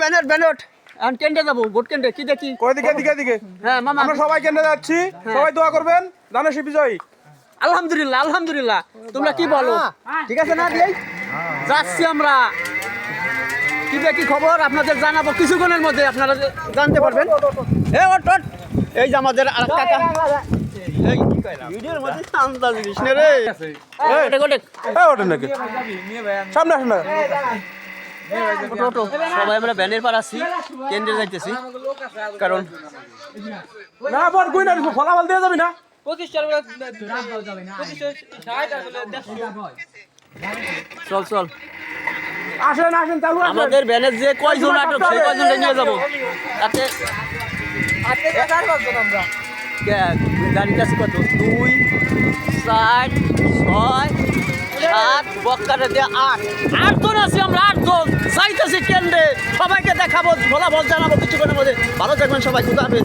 ব্যানট ব্যানট এখন কেন্দ্রে যাবো ভোট কেন্দ্রে কি দেখি কয় দিকে দিকে দিকে হ্যাঁ মামা আমরা সবাই কেন্দ্রে যাচ্ছি সবাই দোয়া করবেন ধানের বিজয়ী আলহামদুলিল্লাহ আলহামদুলিল্লাহ তোমরা কি বলো ঠিক আছে না দিয়াই যাচ্ছি আমরা কি দেখি খবর আপনাদের জানাবো কিছুক্ষণের মধ্যে আপনারা জানতে পারবেন এ ওট ওট এই যে আমাদের আর কাকা এই কি কইলা ভিডিওর মধ্যে শান্ত জিনিস নে রে ওটে ওটে ওঠেন নাকি সামনে আসেন না ওটো ওটো সবাই আমরা ব্যানের পার আছি কেন্দ্রে যাইতেছি কারণ না বল কই না ফলাফল দিয়ে যাবি না চল চল আসেন আসেন চালু আসেন আমাদের ব্যানের যে কয়জন আটক সেই কয়জনকে নিয়ে যাবো তাতে গাড়িটা আছে কত 2 4 6 7 বক্কারে দিয়ে 8 জন আছি আমরা 8 জন যাইতেছি কেন্দ্রে সবাইকে দেখাবো ফলাফল জানাবো কিছুক্ষণের মধ্যে ভালো থাকবেন সবাই খুদা হাফেজ